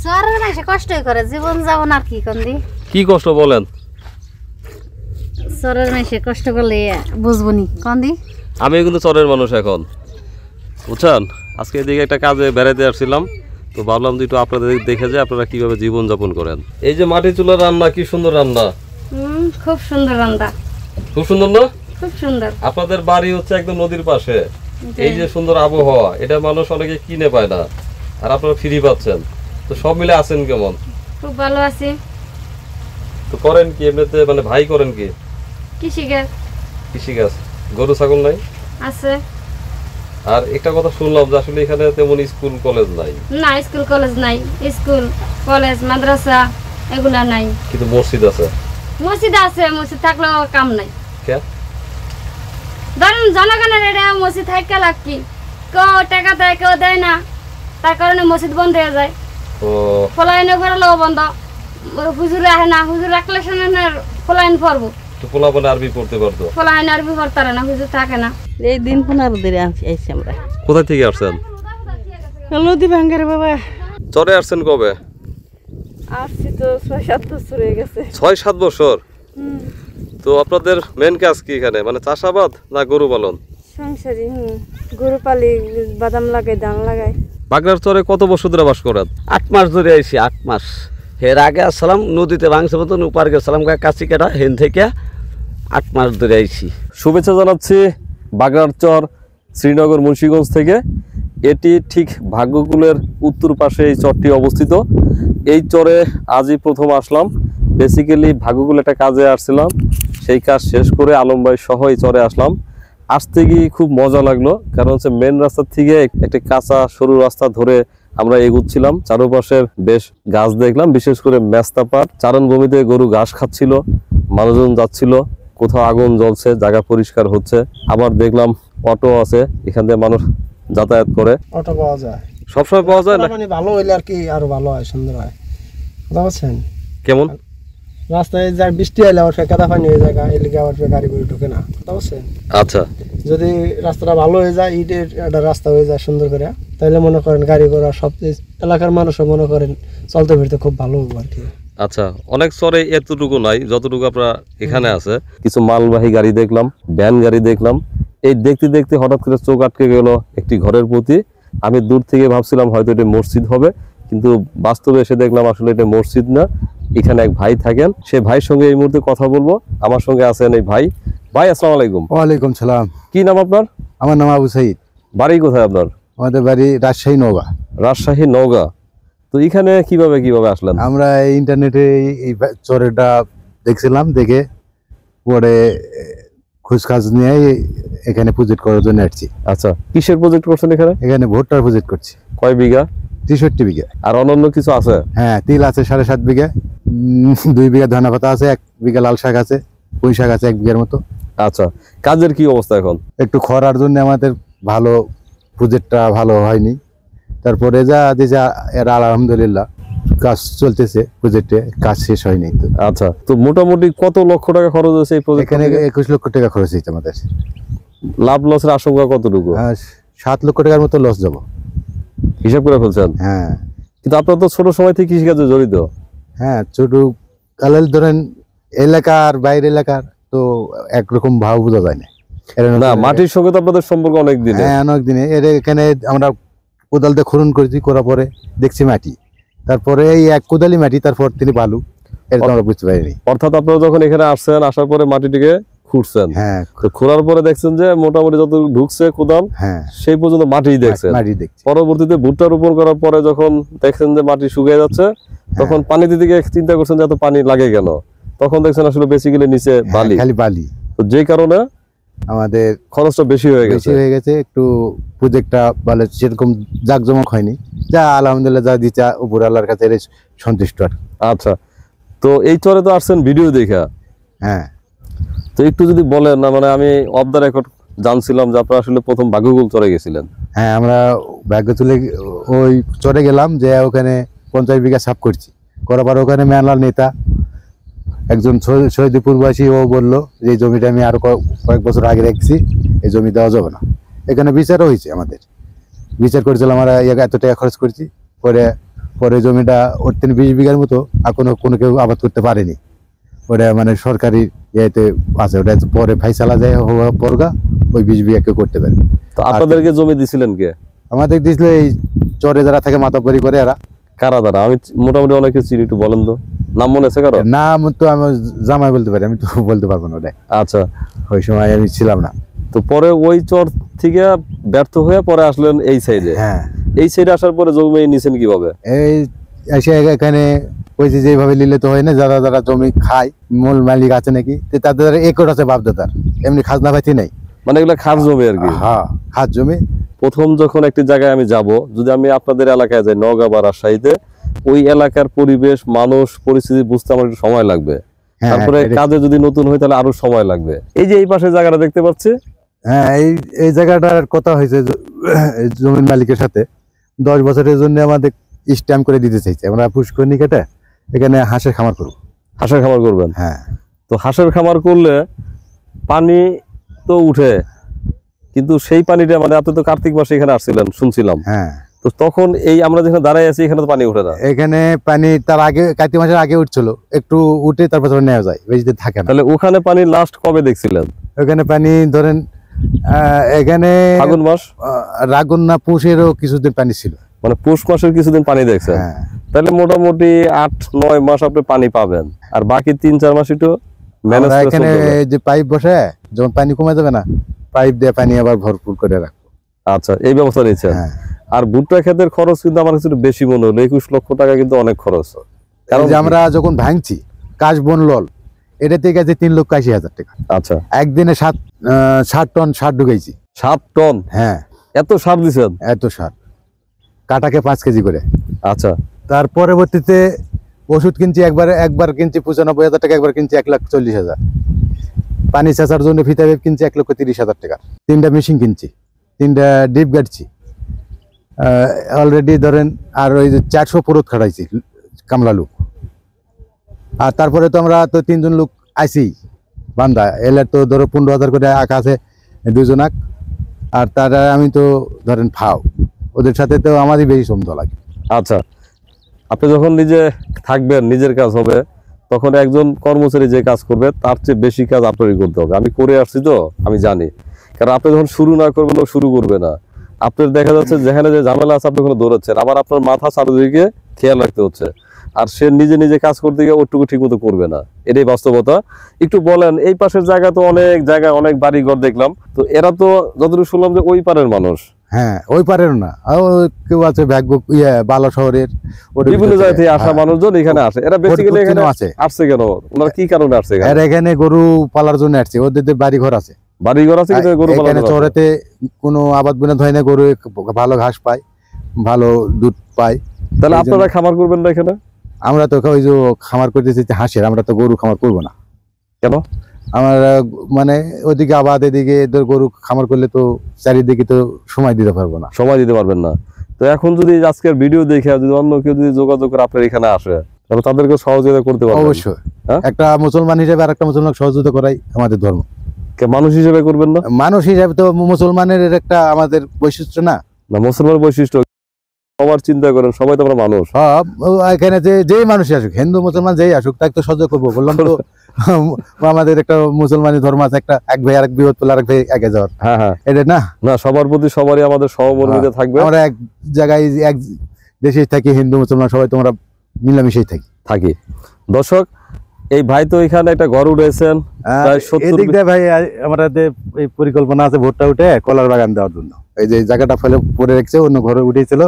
শহরের মানুষ কষ্টই করে, জীবন যাপন আর কি কোন দি। কি কষ্ট বলেন? শহরের মানুষ কষ্ট করলে বুঝবো নি কোন দি। আমি কিন্তু চরের মানুষ এখন, বুঝছেন। আজকে এদিকে একটা কাজে বেড়াতে আসছিলাম, তো ভাবলাম যে একটু আপনাদের দেখে যে আপনারা কিভাবে জীবন যাপন করেন। এই যে মাটির চুলার রান্না, কি সুন্দর রান্না। খুব সুন্দর রান্না। খুব সুন্দর না? খুব সুন্দর। আপনাদের বাড়ি হচ্ছে একদম নদীর পাশে, এই যে সুন্দর আবহাওয়া, এটা মানুষ অনেকে কিনে পায় না, আর আপনারা ফ্রি পাচ্ছেন। তো সব মিলে আছেন কেমন? খুব ভালো আছি। তো করেন কি এমনিতে, মানে ভাই করেন কি? কৃষিকাজ। কৃষিকাজ। গরু ছাগল নাই? আছে। আর একটা কথা শুনলাম যে আসলে এখানে তেমন স্কুল কলেজ নাই। না, স্কুল কলেজ নাই। স্কুল কলেজ মাদ্রাসা এগুলা নাই, কিন্তু মসজিদ আছে। মসজিদ আছে, মসজিদ থাকলেও কাম নাই। কে? ধরেন জনগণের এটা মসজিদ থাকে লাগ কি, কেউ টাকা দেয় কেউ দেয় না, তার কারণে মসজিদ বন্ধ হয়ে যায়। ও ফলাইনে ঘরেও বন্ধ, হুজুর আহে না, হুজুর রাখলে ফলাইন পড়বো, তো পোলাপনে আরবি পড়তে পারতো। ফলাইন আরবি পড়তারে না, হুজুর থাকে না। এই দিন 15 দিনে আসছি আমরা। কোথা থেকে আসছেন? নদী ভাঙ্গারে বাবা। চরে আসছেন কবে? আসছি তো 6-7 বছর হয়ে গেছে। 6-7 বছর। তো আপনাদের মেন কাজ কি এখানে, মানে চাষাবাদ না গরু পালন? সংসারী, গরু পালি, বাদাম লাগাই, ধান লাগাই। বাগড়ার চরে কত বছর ধরে বাস করেন? 8 মাস ধরে আইছি, 8 মাস। এর আগে আসলাম নদীতে ভাঙছে মতন, উপার গেছিলাম কাছি কেটা, হেন থেকে 8 মাস ধরে আইছি। শুভেচ্ছা জানাচ্ছি বাগড়ার চর, শ্রীনগর মুন্সিগঞ্জ থেকে। এটি ঠিক ভাগ্যকুলের উত্তর পাশে এই চরটি অবস্থিত। এই চরে আজই প্রথম আসলাম। বেসিক্যালি ভাগ্যকুল একটা কাজে আসছিলাম, সেই কাজ শেষ করে আলম ভাই সহ এই চরে আসলাম। আসতে গিয়ে খুব মজা লাগলো, কারণ হচ্ছে মেন রাস্তার থেকে একটি কাঁচা সরু রাস্তা ধরে আমরা এগুচ্ছিলাম। চারপাশের বেশ গাছ দেখলাম, বিশেষ করে মেস্তা পাট, চারণভূমিতে গরু ঘাস খাচ্ছিল, মানুষজন যাচ্ছিল, কোথাও আগুন জ্বলছে, জায়গা পরিষ্কার হচ্ছে। আবার দেখলাম অটো আছে, এখান থেকে মানুষ যাতায়াত করে। অটো পাওয়া যায়, সবসময় পাওয়া যায় না? মানে ভালো হইলে আর কি আরো ভালো হয়, সুন্দর হয়। বুঝতে পারছেন? কেমন রাস্তায় যা বৃষ্টি হলে আবার কাদা পানি হয়ে যায়, এদিকে আবার গাড়ি করে ঢুকে না। বুঝতে পারছেন? আচ্ছা, যদি রাস্তাটা ভালো হয়ে যায়, ইটের একটা রাস্তা হয়ে যায় সুন্দর করে, তাহলে মনে করেন গাড়ি ঘোড়া সব এলাকার মানুষও মনে করেন চলতে ফিরতে খুব ভালো হবে আর কি। আচ্ছা। অনেক চরে এতটুকু নাই যতটুকু আপনার এখানে আছে। কিছু মালবাহী গাড়ি দেখলাম, ভ্যান গাড়ি দেখলাম। এই দেখতে দেখতে হঠাৎ করে চোখ আটকে গেল একটি ঘরের প্রতি। আমি দূর থেকে ভাবছিলাম হয়তো এটা মসজিদ হবে, কিন্তু বাস্তবে এসে দেখলাম আসলে এটা মসজিদ না। এখানে এক ভাই থাকেন, সে ভাইয়ের সঙ্গে এই মুহূর্তে কথা বলবো। আমার সঙ্গে আছেন এই ভাই। ভাই আসসালামু আলাইকুম। ওয়ালাইকুম সালাম। কি নাম আপনার? আমার নাম আবু সাইদ। বাড়ি কোথায় আপনার? আমাদের বাড়ি রাজশাহী নওগাঁ। রাজশাহী নওগাঁ। তো এখানে কিভাবে আসলেন? আমরা ইন্টারনেটে এই চরেটা দেখছিলাম, দেখে পরে খোঁজখাজ নিয়ে এখানে প্রজেক্ট করার জন্য আসছি। আচ্ছা, কিসের প্রজেক্ট করছেন এখানে? এখানে ভুট্টার প্রজেক্ট করছি। কয় বিঘা? 63 বিঘা। আর অন্যান্য কিছু আছে? হ্যাঁ, তিল আছে 7.5 বিঘা, 2 বিঘা ধনা পাতা আছে, 1 বিঘা লাল শাক আছে, পুঁই শাক আছে 1 বিঘার মতো। আচ্ছা, কাজের কি অবস্থা এখন? একটু খরার জন্য আমাদের ভালো প্রজেক্টটা ভালো হয়নি। তারপরে যা দিয়েছে এর আলহামদুলিল্লাহ কাজ চলতেছে, প্রজেক্টে কাজ শেষ হয়নি। আচ্ছা, তো মোটামুটি কত লক্ষ টাকা খরচ হয়েছে এই প্রজেক্ট? এখানে 21 লক্ষ টাকা খরচ হয়েছে আমাদের। লাভ লসের আশঙ্কা কতটুকু? 7 লক্ষ টাকার মতো লস যাব, হিসাব করে ফেলছেন? হ্যাঁ। কিন্তু আপনার তো ছোট সময় থেকে কৃষিকাজে জড়িত। হ্যাঁ, ছোট কালে ধরেন এলাকার বাইরে এলাকার তো একরকম ভাব বোঝা যায় না। না, মাটির সঙ্গে তো আপনাদের সম্পর্ক অনেক দিনে। হ্যাঁ, অনেক দিনে। এখানে আমরা কোদাল দিয়ে খনন করেছি, করার পরে দেখছি মাটি, তারপরে এই এক কোদালি মাটি, তারপর তিনি বালু, এটা তো আমরা বুঝতে পারিনি। অর্থাৎ আপনারা যখন এখানে আসছেন, আসার পরে মাটিটিকে খুঁড়ছেন। হ্যাঁ, খোঁড়ার পরে দেখছেন যে মোটামুটি যত ঢুকছে কোদাল, হ্যাঁ, সেই পর্যন্ত মাটি দেখছেন। মাটি দেখছি। পরবর্তীতে ভুট্টা রোপণ করার পরে যখন দেখছেন যে মাটি শুকিয়ে যাচ্ছে, তখন পানি দিতে গিয়ে চিন্তা করছেন যে এত পানি লাগে কেন, তখন দেখছেন আসলে বেসিক্যালি নিচে বালি, খালি বালি। তো যে কারণে আমাদের খরচটা বেশি হয়ে গেছে। একটু প্রজেক্টটা ভালো সেরকম জাঁকজমক হয়নি, যা আলহামদুলিল্লাহ যা দিচ্ছে উপর আল্লাহর কাছে সন্তুষ্ট। আচ্ছা, তো এই চরে তো আসছেন ভিডিও দেখা। হ্যাঁ, তো একটু যদি বলেন না, মানে আমি অফ দ্য রেকর্ড জানছিলাম যে আপনারা আসলে প্রথম ভাগ্যকুল চরে গেছিলেন। হ্যাঁ, আমরা ভাগ্য তুলে ওই চরে গেলাম, যে ওখানে 50 বিঘা সাফ করছি, করার পর ওখানে মেলার নেতা একজন শহীদপুরবাসী, ও বললো যে এই জমিটা আমি আরো কয়েক বছর আগে রেখেছি, এই জমি দেওয়া যাবে না। এখানে বিচারও হয়েছে, আমাদের বিচার করেছিলাম, আমরা এত টাকা খরচ করছি, পরে পরে জমিটা ওর 20 বিঘার মতো আর কোনো কেউ আবাদ করতে পারেনি। ওটা মানে সরকারি ইয়েতে আছে, ওটা পরে ফাইসালা যায় হওয়া পরগা ওই 20 বিঘা কেউ করতে পারে। তো আপনাদেরকে জমি দিছিলেন কে? আমাদের দিয়েছিল এই চরে যারা থাকে মাতাপরি করে এরা। কারা তারা? আমি মোটামুটি অনেকে চিনি, একটু বলেন তো, নাম মনে আছে কারো? নাম তো আমি জামাই বলতে পারি, আমি তো বলতে পারবো না ওটা, আচ্ছা। ওই সময় আমি ছিলাম না। তো পরে ওই চর থেকে ব্যর্থ হয়ে পরে আসলেন এই সাইডে। হ্যাঁ, এই সাইডে আসার পরে জমি নিছেন কিভাবে? এই এসে এখানে কইছি যে এইভাবে নিলে তো হয় না, যারা যারা জমি খায় মূল মালিক আছে নাকি, তো তাদের একর আছে বাপদাদার, এমনি খাজনা পাতি নাই, মানে এগুলো খাস জমি আর কি। হ্যাঁ খাস জমি। প্রথম যখন একটি জায়গায় আমি যাব, যদি আমি আপনাদের এলাকায় যাই নওগাঁ বা রাজশাহীতে, ওই এলাকার পরিবেশ, মানুষ, পরিস্থিতি বুঝতে আমার একটু সময় লাগবে। হ্যাঁ, তারপরে কাজে যদি নতুন হয় তাহলে আরো সময় লাগবে। এই যে এই পাশে জায়গাটা দেখতে পাচ্ছি, হ্যাঁ এই জায়গাটার কথা হয়েছে জমির মালিকের সাথে 10 বছরের জন্য আমাদের স্ট্যাম্প করে দিতে চাইছে। আমরা পুষ্করণী কেটে এখানে হাঁসের খামার করবো। হাঁসের খামার করবেন? হ্যাঁ। তো হাঁসের খামার করলে পানি তো উঠে, কিন্তু সেই পানিটা মানে আপনি তো কার্তিক মাসে এখানে আসছিলেন শুনছিলাম। হ্যাঁ। তো তখন এই আমরা যেখানে দাঁড়াই আছি এখানে তো পানি উঠে না। এখানে পানি তার আগে কার্তিক মাসের আগে উঠছিল, একটু উঠে তারপর নেওয়া যায়, বেশি দিন থাকে না। তাহলে ওখানে পানি লাস্ট কবে দেখছিলেন? ওখানে পানি ধরেন এখানে ফাগুন মাস, রাগুন না পুষেরও কিছুদিন পানি ছিল, মানে পৌষ মাসের কিছুদিন পানি দেখছেন। হ্যাঁ। তাহলে মোটামুটি 8-9 মাস আপনি পানি পাবেন, আর বাকি 3-4 মাস একটু ম্যানেজ করে এখানে চলতে হবে। যে পাইপ বসে যখন পানি কমে যাবে না, পাইপ দিয়ে পানি আবার ভরপুর করে রাখবো। আচ্ছা, এই ব্যবস্থা নিচ্ছেন। হ্যাঁ। আর ভুট্টা ক্ষেতের খরচ কিন্তু আমার কাছে একটু বেশি মনে হলো, 21 লক্ষ টাকা কিন্তু অনেক খরচ। কারণ আমরা যখন ভাঙছি কাশ বন লল, এটা থেকে আছে 3,80,000 টাকা। আচ্ছা, একদিনে 7 টন সার ঢুকাইছি। 7 টন? হ্যাঁ। এত সার দিচ্ছেন? এত সার, কাটাকে 5 কেজি করে। আচ্ছা। তার পরবর্তীতে ওষুধ কিনছি, একবার কিনছি 95,000 টাকা, একবার কিনছি 1,40,000। পানি চাষার জন্য ফিতা বেপ কিনছি 1,30,000 টাকা। 3টা মেশিন কিনছি, 3টা ডিপ গাড়ছি অলরেডি ধরেন। আর ওই যে 400 পুরোত খাটাইছি কামলা লোক। আর তারপরে তো আমরা তো 3 জন লোক আইছি বান্দা, এলে তো ধরো 15,000 করে আঁকা আছে 2 জন আঁক। আর তারা আমি তো ধরেন ফাও, ওদের সাথে তো আমারই বেশি সময় লাগে। আচ্ছা, আপনি যখন নিজে থাকবেন, নিজের কাজ হবে, তখন একজন কর্মচারী যে কাজ করবে তার চেয়ে বেশি কাজ আপনারই করতে হবে। আমি করে আসছি তো আমি জানি, কারণ আপনি যখন শুরু না করবেন ও শুরু করবে না। আপনার দেখা যাচ্ছে যেখানে যে ঝামেলা আছে আপনি ওখানে দৌড়াচ্ছেন, আবার আপনার মাথা চারিদিকে খেয়াল রাখতে হচ্ছে। আর সে নিজে নিজে কাজ করতে গিয়ে ওটুকু ঠিক মতো করবে না, এটাই বাস্তবতা। একটু বলেন, এই পাশের জায়গা তো অনেক জায়গায় অনেক বাড়ি ঘর দেখলাম, তো এরা তো যতটুকু শুনলাম যে ওই পারের মানুষ। হ্যাঁ, ওই পারের না, কেউ আছে ভাগ্য বালা শহরের বিভিন্ন জায়গা থেকে আসা মানুষজন এখানে আসে। এরা বেসিক্যালি এখানে আসছে কেন? ওনারা কি কারণে আসছে? এরা এখানে গরু পালার জন্য আসছে, ওদের বাড়ি ঘর আছে। বাড়ি ঘর আছে কিন্তু গরু পালন করে। চরেতে কোনো আবাদ বিনাদ হয় না, গরু ভালো ঘাস পায়, ভালো দুধ পায়। তাহলে আপনারা খামার করবেন না এখানে? আমরা তো ওই যে খামার করতেছি হাঁসের, আমরা তো গরু খামার করবো না। কেন? আমার মানে ওদিকে আবাদ, এদিকে গরু খামার করলে তো চারিদিকে তো সময় দিতে পারবো না। সময় দিতে পারবেন না। তো এখন যদি আজকের ভিডিও দেখে যদি অন্য কেউ যদি যোগাযোগ করে আপনার এখানে আসে, তাহলে তাদেরকে সহযোগিতা করতে পারবেন? অবশ্যই। হ্যাঁ? একটা মুসলমান হিসেবে আর একটা মুসলমান সহযোগিতা করাই আমাদের ধর্ম। মানুষ হিসেবে করবেন না? মানুষ হিসেবে তো মুসলমানের একটা আমাদের বৈশিষ্ট্য না? না, মুসলমানের বৈশিষ্ট্য সবার চিন্তা করেন, সবাই তো আমরা মানুষ। সব এখানে যেই মানুষই আসুক, হিন্দু মুসলমান যেই আসুক, তাকে তো সহ্য করবো। বললাম তো আমাদের একটা মুসলমানি ধর্ম আছে, একটা এক ভাই আরেক বিপদ পেলে আরেক ভাই এগিয়ে যাওয়ার। হ্যাঁ হ্যাঁ, এটা না, না সবার প্রতি সবারই আমাদের সহমর্মিতা থাকবে। আমরা এক জায়গায় এক দেশে থাকি, হিন্দু মুসলমান সবাই তোমরা মিলামিশেই থাকি। দর্শক, এই ভাই তো এখানে একটা ঘর উঠেছেন, এদিক দিয়ে ভাই আমাদের এই পরিকল্পনা আছে ভোটটা উঠে কলার বাগান দেওয়ার জন্য। এই যে জায়গাটা ফেলে পরে রেখেছে, অন্য ঘরে উঠেছিল,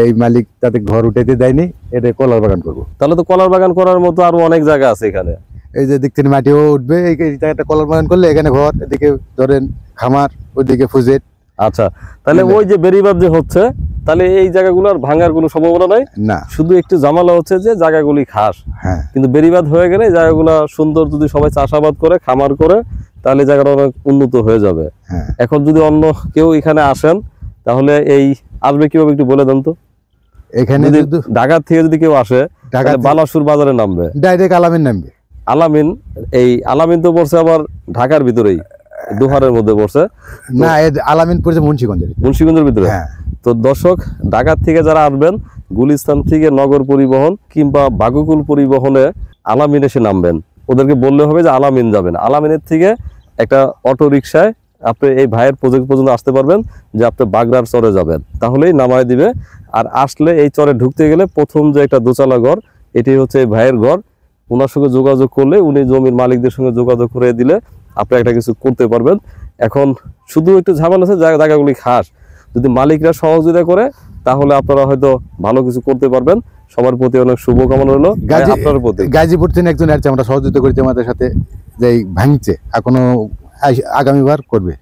এই মালিক তাতে ঘর উঠাইতে দেয়নি, এটা কলার বাগান করবো। তাহলে তো কলার বাগান করার মতো আরো অনেক জায়গা আছে এখানে। এই যে দিক থেকে মাটিও উঠবে, এই জায়গাটা কলার বাগান করলে এখানে ঘর, এদিকে ধরেন খামার, ওইদিকে ফুজেট। আচ্ছা, তাহলে ওই যে বেরিবাদ যে হচ্ছে, তাহলে এই জায়গাগুলো আর ভাঙার কোনো সম্ভাবনা নাই না। শুধু একটু ঝামেলা হচ্ছে যে জায়গাগুলি খাস। হ্যাঁ, কিন্তু বেরিবাদ হয়ে গেলে জায়গাগুলো সুন্দর, যদি সবাই চাষাবাদ করে খামার করে, তাহলে জায়গাটা অনেক উন্নত হয়ে যাবে। হ্যাঁ। এখন যদি অন্য কেউ এখানে আসেন, তাহলে এই আসবে কিভাবে একটু বলে দেন তো। এখানে ঢাকা থেকে যদি কেউ আসে, বালাসুর বাজারে নামবে, ডাইরেক্ট আলামিন নামবে। আলামিন, এই আলামিন তো পড়ছে আবার ঢাকার ভিতরেই, দুহারের মধ্যে পড়ছে না, আলামিন পড়ছে মুন্সিগঞ্জের ভিতরে। হ্যাঁ। তো দর্শক, ঢাকার থেকে যারা আসবেন গুলিস্তান থেকে নগর পরিবহন কিংবা বাগুকুল পরিবহনে আলামিন এসে নামবেন। ওদেরকে বললে হবে যে আলামিন যাবেন, আলামিনের থেকে একটা অটো রিক্সায় আপনি এই ভাইয়ের প্রজেক্ট পর্যন্ত আসতে পারবেন যে আপনি বাগড়ার চরে যাবেন, তাহলেই নামায় দিবে। আর আসলে এই চরে ঢুকতে গেলে প্রথম যে একটা দোতলা ঘর, এটি হচ্ছে এই ভাইয়ের ঘর। ওনার সঙ্গে যোগাযোগ করলে, উনি জমির মালিকদের সঙ্গে যোগাযোগ করে দিলে আপনি একটা কিছু করতে পারবেন। এখন শুধু একটু ঝামেলা আছে, জায়গাগুলি খাস, যদি মালিকরা সহযোগিতা করে তাহলে আপনারা হয়তো ভালো কিছু করতে পারবেন। সবার প্রতি অনেক শুভকামনা রইল, আপনার প্রতি। গাজীপুর থেকে একজন আসছে, আমরা সহযোগিতা করেছি আমাদের সাথে, যে ভাঙছে, এখনো আগামীবার করবে।